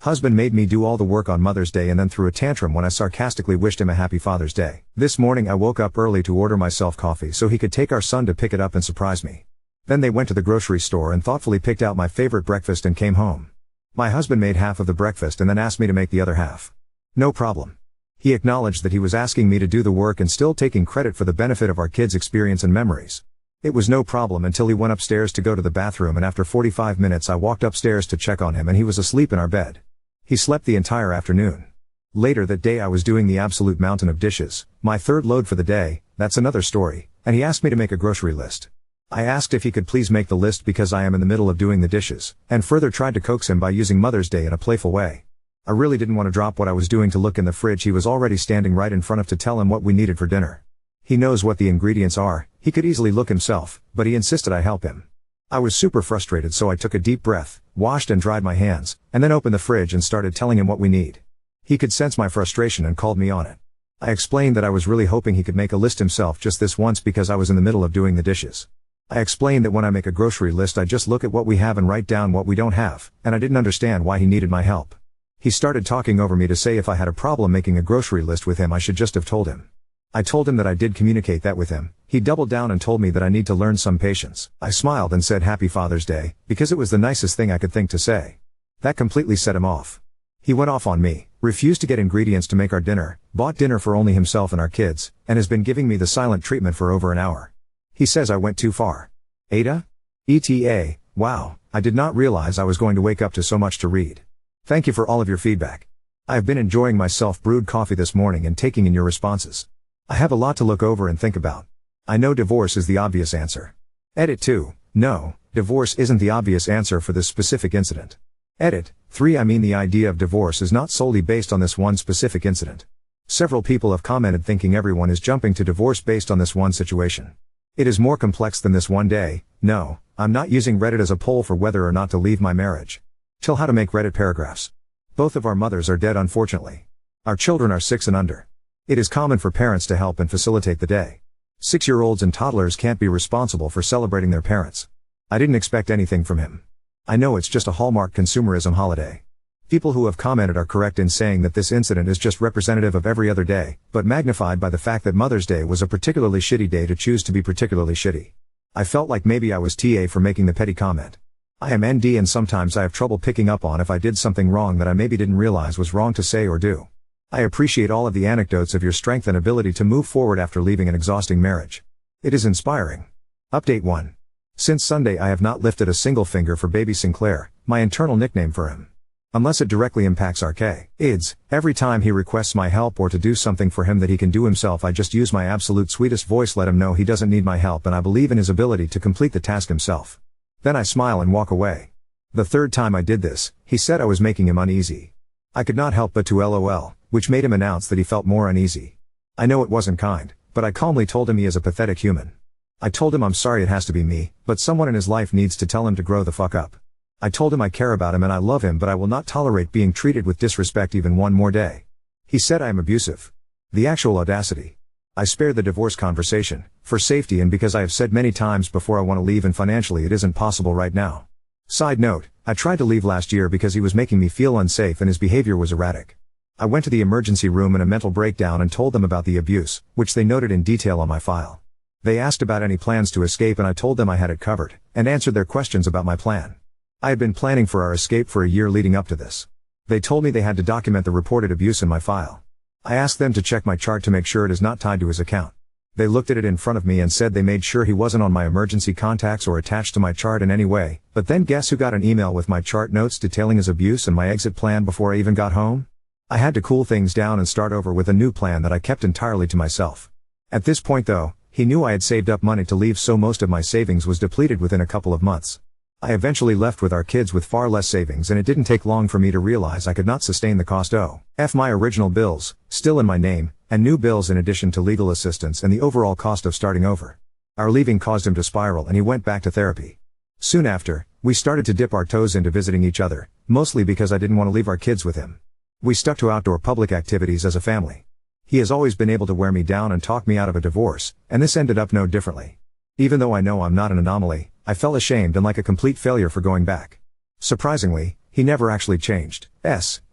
Husband made me do all the work on Mother's Day and then threw a tantrum when I sarcastically wished him a happy Father's Day. This morning I woke up early to order myself coffee so he could take our son to pick it up and surprise me. Then they went to the grocery store and thoughtfully picked out my favorite breakfast and came home. My husband made half of the breakfast and then asked me to make the other half. No problem. He acknowledged that he was asking me to do the work and still taking credit for the benefit of our kids' experience and memories. It was no problem until he went upstairs to go to the bathroom, and after 45 minutes I walked upstairs to check on him and he was asleep in our bed. He slept the entire afternoon. Later that day I was doing the absolute mountain of dishes, my third load for the day, that's another story, and he asked me to make a grocery list. I asked if he could please make the list because I am in the middle of doing the dishes, and further tried to coax him by using Mother's Day in a playful way. I really didn't want to drop what I was doing to look in the fridge he was already standing right in front of to tell him what we needed for dinner. He knows what the ingredients are, he could easily look himself, but he insisted I help him. I was super frustrated, so I took a deep breath, washed and dried my hands, and then opened the fridge and started telling him what we need. He could sense my frustration and called me on it. I explained that I was really hoping he could make a list himself just this once because I was in the middle of doing the dishes. I explained that when I make a grocery list I just look at what we have and write down what we don't have, and I didn't understand why he needed my help. He started talking over me to say if I had a problem making a grocery list with him I should just have told him. I told him that I did communicate that with him. He doubled down and told me that I need to learn some patience. I smiled and said Happy Father's Day, because it was the nicest thing I could think to say. That completely set him off. He went off on me, refused to get ingredients to make our dinner, bought dinner for only himself and our kids, and has been giving me the silent treatment for over an hour. He says I went too far. Ada? ETA, wow, I did not realize I was going to wake up to so much to read. Thank you for all of your feedback. I have been enjoying my self-brewed coffee this morning and taking in your responses. I have a lot to look over and think about. I know divorce is the obvious answer. Edit 2. No, divorce isn't the obvious answer for this specific incident. Edit 3. I mean the idea of divorce is not solely based on this one specific incident. Several people have commented thinking everyone is jumping to divorce based on this one situation. It is more complex than this one day. No, I'm not using Reddit as a poll for whether or not to leave my marriage. Till how to make Reddit paragraphs. Both of our mothers are dead, unfortunately. Our children are 6 and under. It is common for parents to help and facilitate the day. 6-year-olds and toddlers can't be responsible for celebrating their parents. I didn't expect anything from him. I know it's just a Hallmark consumerism holiday. People who have commented are correct in saying that this incident is just representative of every other day, but magnified by the fact that Mother's Day was a particularly shitty day to choose to be particularly shitty. I felt like maybe I was TA for making the petty comment. I am ND and sometimes I have trouble picking up on if I did something wrong that I maybe didn't realize was wrong to say or do. I appreciate all of the anecdotes of your strength and ability to move forward after leaving an exhausting marriage. It is inspiring. Update 1. Since Sunday I have not lifted a single finger for baby Sinclair, my internal nickname for him. Unless it directly impacts our kids, every time he requests my help or to do something for him that he can do himself I just use my absolute sweetest voice, let him know he doesn't need my help and I believe in his ability to complete the task himself. Then I smile and walk away. The third time I did this, he said I was making him uneasy. I could not help but to LOL, which made him announce that he felt more uneasy. I know it wasn't kind, but I calmly told him he is a pathetic human. I told him I'm sorry it has to be me, but someone in his life needs to tell him to grow the fuck up. I told him I care about him and I love him, but I will not tolerate being treated with disrespect even one more day. He said I am abusive. The actual audacity. I spared the divorce conversation, for safety and because I have said many times before I want to leave and financially it isn't possible right now. Side note, I tried to leave last year because he was making me feel unsafe and his behavior was erratic. I went to the emergency room in a mental breakdown and told them about the abuse, which they noted in detail on my file. They asked about any plans to escape and I told them I had it covered, and answered their questions about my plan. I had been planning for our escape for a year leading up to this. They told me they had to document the reported abuse in my file. I asked them to check my chart to make sure it is not tied to his account. They looked at it in front of me and said they made sure he wasn't on my emergency contacts or attached to my chart in any way, but then guess who got an email with my chart notes detailing his abuse and my exit plan before I even got home? I had to cool things down and start over with a new plan that I kept entirely to myself. At this point though, he knew I had saved up money to leave, so most of my savings was depleted within a couple of months. I eventually left with our kids with far less savings and it didn't take long for me to realize I could not sustain the cost of my original bills, still in my name, and new bills in addition to legal assistance and the overall cost of starting over. Our leaving caused him to spiral and he went back to therapy. Soon after, we started to dip our toes into visiting each other, mostly because I didn't want to leave our kids with him. We stuck to outdoor public activities as a family. He has always been able to wear me down and talk me out of a divorce, and this ended up no differently. Even though I know I'm not an anomaly, I felt ashamed and like a complete failure for going back. Surprisingly, He never actually changed.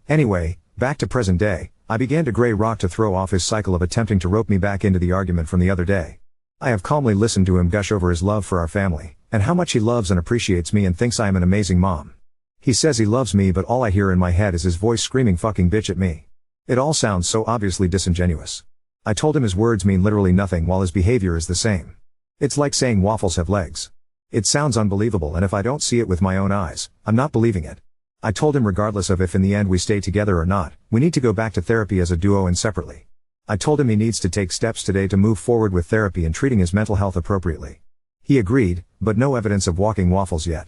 Anyway, back to present day, I began to gray rock to throw off his cycle of attempting to rope me back into the argument from the other day. I have calmly listened to him gush over his love for our family, and how much he loves and appreciates me and thinks I am an amazing mom. He says he loves me, but all I hear in my head is his voice screaming fucking bitch at me. It all sounds so obviously disingenuous. I told him his words mean literally nothing while his behavior is the same. It's like saying waffles have legs. It sounds unbelievable, and if I don't see it with my own eyes, I'm not believing it. I told him regardless of if in the end we stay together or not, we need to go back to therapy as a duo and separately. I told him he needs to take steps today to move forward with therapy and treating his mental health appropriately. He agreed, but no evidence of walking waffles yet.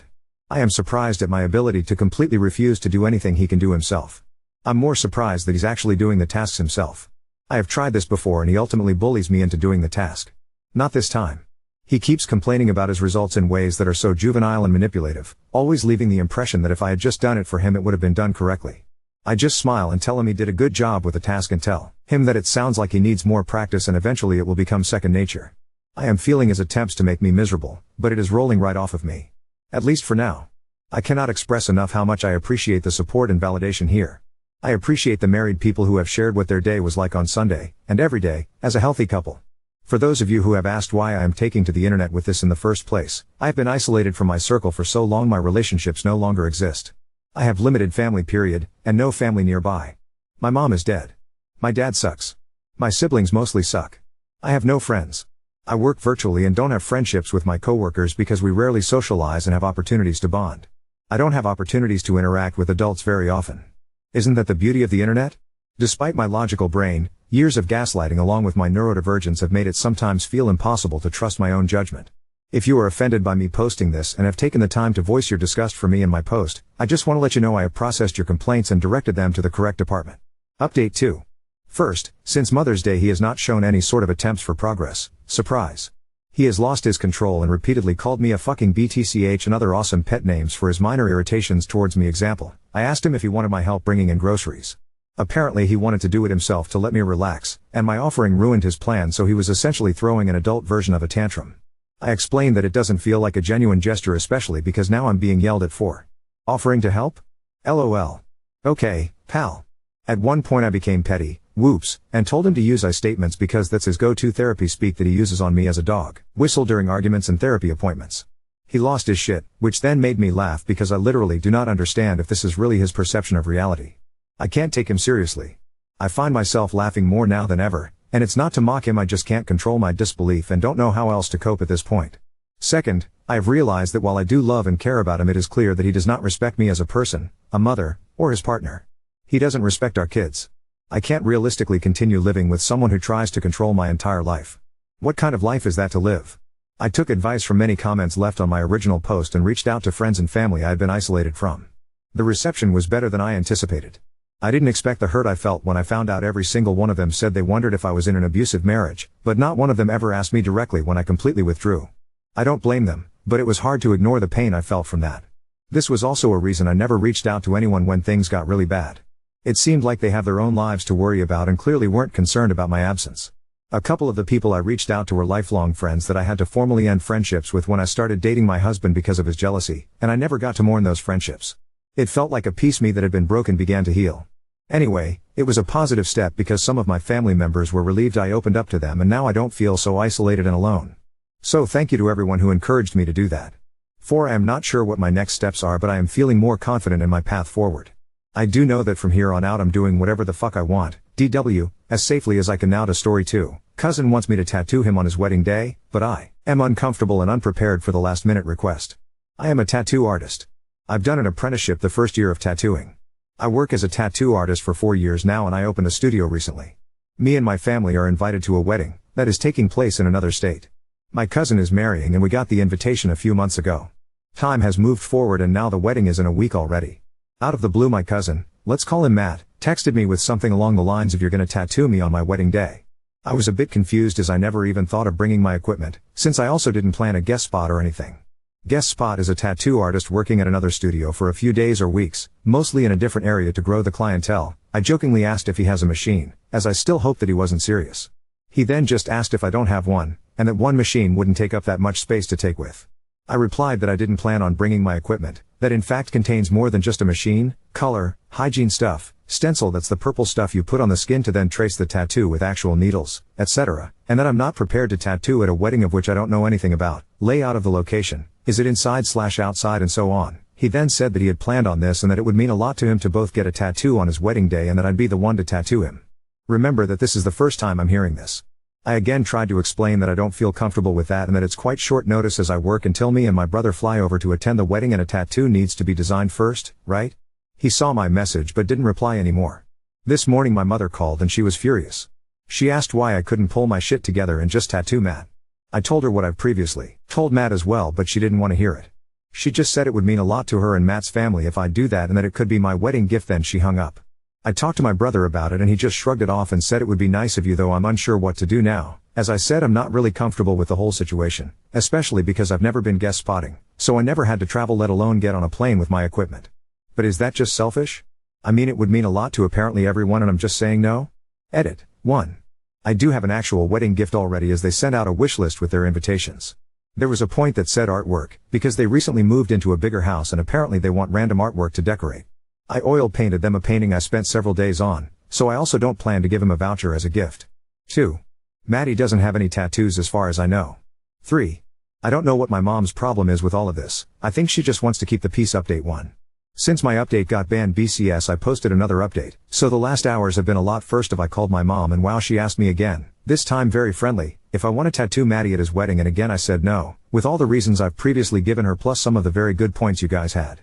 I am surprised at my ability to completely refuse to do anything he can do himself. I'm more surprised that he's actually doing the tasks himself. I have tried this before and he ultimately bullies me into doing the task. Not this time. He keeps complaining about his results in ways that are so juvenile and manipulative, always leaving the impression that if I had just done it for him it would have been done correctly. I just smile and tell him he did a good job with the task and tell him that it sounds like he needs more practice and eventually it will become second nature. I am feeling his attempts to make me miserable, but it is rolling right off of me. At least for now. I cannot express enough how much I appreciate the support and validation here. I appreciate the married people who have shared what their day was like on Sunday, and every day, as a healthy couple. For those of you who have asked why I am taking to the internet with this in the first place, I have been isolated from my circle for so long my relationships no longer exist. I have limited family period, and no family nearby. My mom is dead. My dad sucks. My siblings mostly suck. I have no friends. I work virtually and don't have friendships with my coworkers because we rarely socialize and have opportunities to bond. I don't have opportunities to interact with adults very often. Isn't that the beauty of the internet? Despite my logical brain, years of gaslighting along with my neurodivergence have made it sometimes feel impossible to trust my own judgment. If you are offended by me posting this and have taken the time to voice your disgust for me in my post, I just want to let you know I have processed your complaints and directed them to the correct department. Update 2. First, since Mother's Day he has not shown any sort of attempts for progress. Surprise. He has lost his control and repeatedly called me a fucking BTCH and other awesome pet names for his minor irritations towards me. Example, I asked him if he wanted my help bringing in groceries. Apparently he wanted to do it himself to let me relax, and my offering ruined his plan, so he was essentially throwing an adult version of a tantrum. I explained that it doesn't feel like a genuine gesture, especially because now I'm being yelled at for offering to help? LOL. Okay, pal. At one point I became petty, whoops, and told him to use I statements because that's his go-to therapy speak that he uses on me as a dog whistle during arguments and therapy appointments. He lost his shit, which then made me laugh because I literally do not understand if this is really his perception of reality. I can't take him seriously. I find myself laughing more now than ever, and it's not to mock him, I just can't control my disbelief and don't know how else to cope at this point. Second, I have realized that while I do love and care about him, it is clear that he does not respect me as a person, a mother, or his partner. He doesn't respect our kids. I can't realistically continue living with someone who tries to control my entire life. What kind of life is that to live? I took advice from many comments left on my original post and reached out to friends and family I had been isolated from. The reception was better than I anticipated. I didn't expect the hurt I felt when I found out every single one of them said they wondered if I was in an abusive marriage, but not one of them ever asked me directly when I completely withdrew. I don't blame them, but it was hard to ignore the pain I felt from that. This was also a reason I never reached out to anyone when things got really bad. It seemed like they have their own lives to worry about and clearly weren't concerned about my absence. A couple of the people I reached out to were lifelong friends that I had to formally end friendships with when I started dating my husband because of his jealousy, and I never got to mourn those friendships. It felt like a piece of me that had been broken began to heal. Anyway, it was a positive step because some of my family members were relieved I opened up to them, and now I don't feel so isolated and alone. So thank you to everyone who encouraged me to do that. 4. I am not sure what my next steps are, but I am feeling more confident in my path forward. I do know that from here on out I'm doing whatever the fuck I want, DW, as safely as I can now. To story 2, cousin wants me to tattoo him on his wedding day, but I am uncomfortable and unprepared for the last minute request. I am a tattoo artist. I've done an apprenticeship the first year of tattooing. I work as a tattoo artist for 4 years now, and I opened a studio recently. Me and my family are invited to a wedding that is taking place in another state. My cousin is marrying and we got the invitation a few months ago. Time has moved forward and now the wedding is in a week already. Out of the blue, my cousin, let's call him Matt, texted me with something along the lines of "You're gonna tattoo me on my wedding day." I was a bit confused as I never even thought of bringing my equipment, since I also didn't plan a guest spot or anything. Guest spot is a tattoo artist working at another studio for a few days or weeks, mostly in a different area to grow the clientele. I jokingly asked if he has a machine, as I still hoped that he wasn't serious. He then just asked if I don't have one, and that one machine wouldn't take up that much space to take with. I replied that I didn't plan on bringing my equipment, that in fact contains more than just a machine, color, hygiene stuff, stencil that's the purple stuff you put on the skin to then trace the tattoo with actual needles, etc., and that I'm not prepared to tattoo at a wedding of which I don't know anything about, layout of the location, is it inside/outside and so on. He then said that he had planned on this and that it would mean a lot to him to both get a tattoo on his wedding day and that I'd be the one to tattoo him. Remember that this is the first time I'm hearing this. I again tried to explain that I don't feel comfortable with that and that it's quite short notice as I work until me and my brother fly over to attend the wedding and a tattoo needs to be designed first, right? He saw my message but didn't reply anymore. This morning my mother called and she was furious. She asked why I couldn't pull my shit together and just tattoo Matt. I told her what I've previously told Matt as well, but she didn't want to hear it. She just said it would mean a lot to her and Matt's family if I do that and that it could be my wedding gift. Then she hung up. I talked to my brother about it and he just shrugged it off and said it would be nice of you, though I'm unsure what to do now. As I said, I'm not really comfortable with the whole situation, especially because I've never been guest spotting, so I never had to travel let alone get on a plane with my equipment. But is that just selfish? I mean, it would mean a lot to apparently everyone and I'm just saying no? Edit. 1. I do have an actual wedding gift already as they sent out a wish list with their invitations. There was a point that said artwork, because they recently moved into a bigger house and apparently they want random artwork to decorate. I oil painted them a painting I spent several days on, so I also don't plan to give him a voucher as a gift. 2. Maddie doesn't have any tattoos as far as I know. 3. I don't know what my mom's problem is with all of this. I think she just wants to keep the peace. Update 1. Since my update got banned BCS, I posted another update, so the last hours have been a lot. First of I called my mom and wow, she asked me again, this time very friendly, if I want to tattoo Maddie at his wedding, and again I said no, with all the reasons I've previously given her plus some of the very good points you guys had.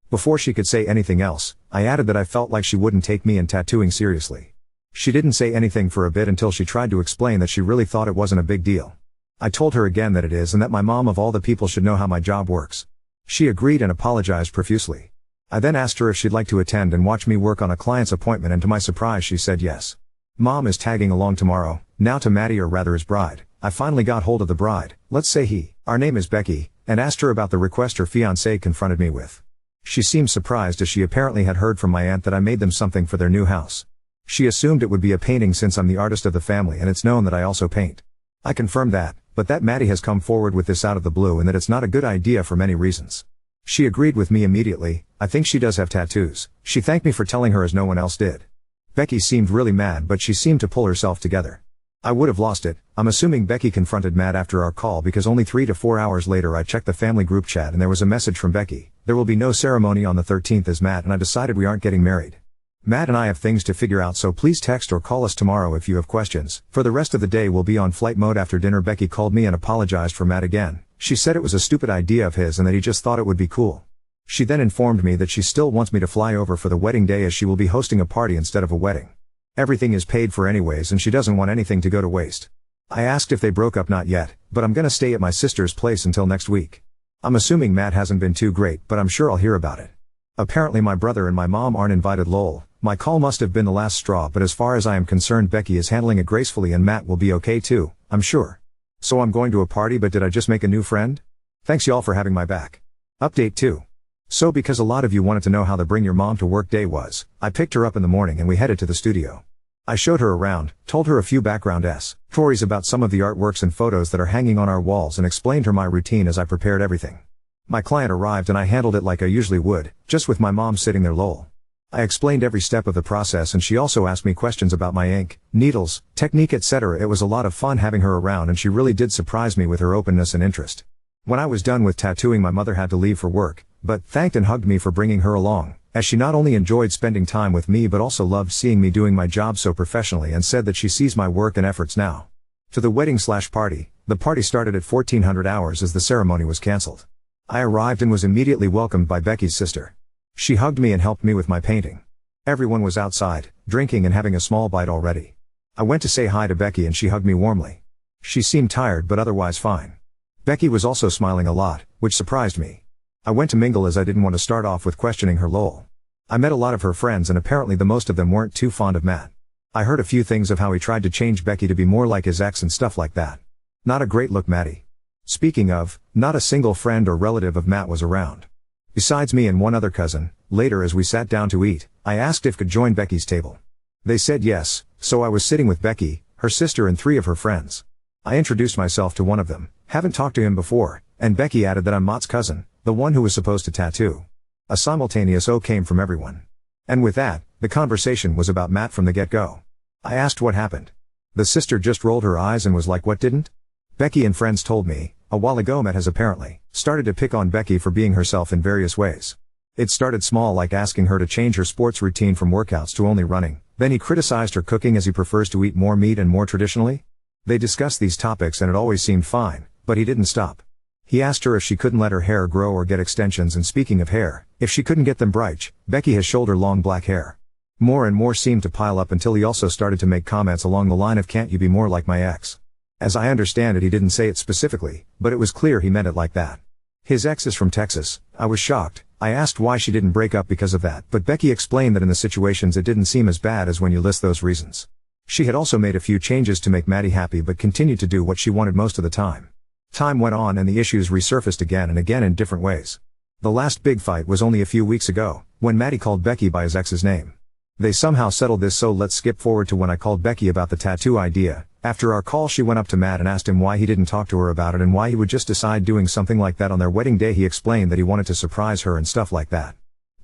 Before she could say anything else, I added that I felt like she wouldn't take me and tattooing seriously. She didn't say anything for a bit until she tried to explain that she really thought it wasn't a big deal. I told her again that it is and that my mom of all the people should know how my job works. She agreed and apologized profusely. I then asked her if she'd like to attend and watch me work on a client's appointment, and to my surprise she said yes. Mom is tagging along tomorrow. Now to Maddie, or rather his bride. I finally got hold of the bride, let's say our name is Becky, and asked her about the request her fiancé confronted me with. She seemed surprised as she apparently had heard from my aunt that I made them something for their new house. She assumed it would be a painting since I'm the artist of the family and it's known that I also paint. I confirmed that, but that Maddie has come forward with this out of the blue and that it's not a good idea for many reasons. She agreed with me immediately. I think she does have tattoos. She thanked me for telling her as no one else did. Becky seemed really mad, but she seemed to pull herself together. I would have lost it. I'm assuming Becky confronted Matt after our call because only 3 to 4 hours later I checked the family group chat and there was a message from Becky. There will be no ceremony on the 13th as Matt and I decided we aren't getting married. Matt and I have things to figure out, so please text or call us tomorrow if you have questions. For the rest of the day we'll be on flight mode. After dinner Becky called me and apologized for Matt again. She said it was a stupid idea of his and that he just thought it would be cool. She then informed me that she still wants me to fly over for the wedding day as she will be hosting a party instead of a wedding. Everything is paid for anyways and she doesn't want anything to go to waste. I asked if they broke up. Not yet, but I'm gonna stay at my sister's place until next week. I'm assuming Matt hasn't been too great, but I'm sure I'll hear about it. Apparently my brother and my mom aren't invited. Lol. My call must have been the last straw, but as far as I am concerned Becky is handling it gracefully and Matt will be okay too, I'm sure. So I'm going to a party, but did I just make a new friend? Thanks y'all for having my back. Update 2. So because a lot of you wanted to know how the bring your mom to work day was, I picked her up in the morning and we headed to the studio. I showed her around, told her a few background stories about some of the artworks and photos that are hanging on our walls and explained her my routine as I prepared everything. My client arrived and I handled it like I usually would, just with my mom sitting there. Lol. I explained every step of the process and she also asked me questions about my ink, needles, technique, etc. It was a lot of fun having her around and she really did surprise me with her openness and interest. When I was done with tattooing my mother had to leave for work, but thanked and hugged me for bringing her along, as she not only enjoyed spending time with me but also loved seeing me doing my job so professionally and said that she sees my work and efforts now. To the wedding/party, the party started at 1400 hours as the ceremony was cancelled. I arrived and was immediately welcomed by Becky's sister. She hugged me and helped me with my painting. Everyone was outside, drinking and having a small bite already. I went to say hi to Becky and she hugged me warmly. She seemed tired but otherwise fine. Becky was also smiling a lot, which surprised me. I went to mingle as I didn't want to start off with questioning her. Lol. I met a lot of her friends and apparently the most of them weren't too fond of Matt. I heard a few things of how he tried to change Becky to be more like his ex and stuff like that. Not a great look, Maddie. Speaking of, not a single friend or relative of Matt was around. Besides me and one other cousin. Later as we sat down to eat, I asked if could join Becky's table. They said yes, so I was sitting with Becky, her sister and 3 of her friends. I introduced myself to one of them, haven't talked to him before, And Becky added that I'm Mott's cousin, the one who was supposed to tattoo. A simultaneous "oh" came from everyone. And with that, the conversation was about Matt from the get-go. I asked what happened. The sister just rolled her eyes and was like, "What didn't?" Becky and friends told me, a while ago Matt has apparently started to pick on Becky for being herself in various ways. It started small, like asking her to change her sports routine from workouts to only running. Then he criticized her cooking as he prefers to eat more meat and more traditionally. They discussed these topics and it always seemed fine, but he didn't stop. He asked her if she couldn't let her hair grow or get extensions, and speaking of hair, if she couldn't get them bright. Becky has shoulder-long black hair. More and more seemed to pile up until he also started to make comments along the line of, "Can't you be more like my ex?" As I understand it, he didn't say it specifically, but it was clear he meant it like that. His ex is from Texas. I was shocked. I asked why she didn't break up because of that, but Becky explained that in the situations it didn't seem as bad as when you list those reasons. She had also made a few changes to make Maddie happy but continued to do what she wanted most of the time. Time went on and the issues resurfaced again and again in different ways. The last big fight was only a few weeks ago, when Maddie called Becky by his ex's name. They somehow settled this, so let's skip forward to when I called Becky about the tattoo idea. After our call, she went up to Matt and asked him why he didn't talk to her about it and why he would just decide doing something like that on their wedding day. He explained that he wanted to surprise her and stuff like that.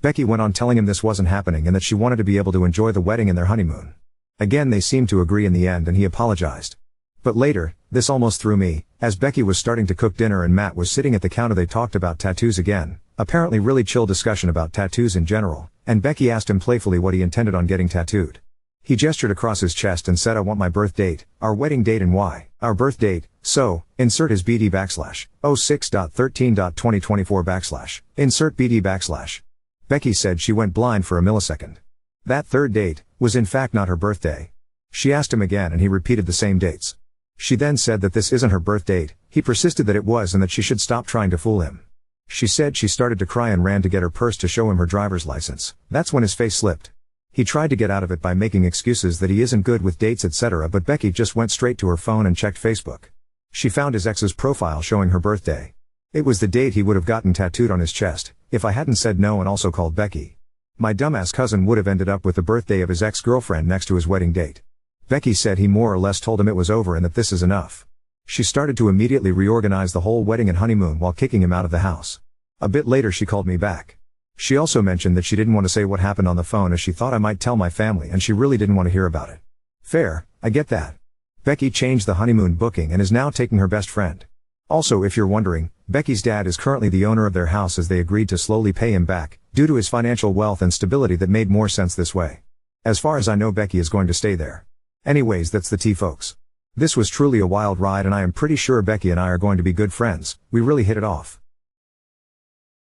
Becky went on telling him this wasn't happening and that she wanted to be able to enjoy the wedding and their honeymoon. Again, they seemed to agree in the end and he apologized. But later, this almost threw me. As Becky was starting to cook dinner and Matt was sitting at the counter, they talked about tattoos again. Apparently really chill discussion about tattoos in general, and Becky asked him playfully what he intended on getting tattooed. He gestured across his chest and said, "I want my birth date, our wedding date and why, our birth date, so, insert his BD /06.13.2024 insert BD /. Becky said she went blind for a millisecond. That third date was in fact not her birthday. She asked him again and he repeated the same dates. She then said that this isn't her birth date. He persisted that it was and that she should stop trying to fool him. She said she started to cry and ran to get her purse to show him her driver's license. That's when his face slipped. He tried to get out of it by making excuses that he isn't good with dates, etc., but Becky just went straight to her phone and checked Facebook. She found his ex's profile showing her birthday. It was the date he would have gotten tattooed on his chest, if I hadn't said no and also called Becky. My dumbass cousin would have ended up with the birthday of his ex-girlfriend next to his wedding date. Becky said he more or less told him it was over and that this is enough. She started to immediately reorganize the whole wedding and honeymoon while kicking him out of the house. A bit later she called me back. She also mentioned that she didn't want to say what happened on the phone as she thought I might tell my family and she really didn't want to hear about it. Fair, I get that. Becky changed the honeymoon booking and is now taking her best friend. Also, if you're wondering, Becky's dad is currently the owner of their house as they agreed to slowly pay him back, due to his financial wealth and stability that made more sense this way. As far as I know, Becky is going to stay there. Anyways, that's the tea, folks. This was truly a wild ride and I am pretty sure Becky and I are going to be good friends. We really hit it off.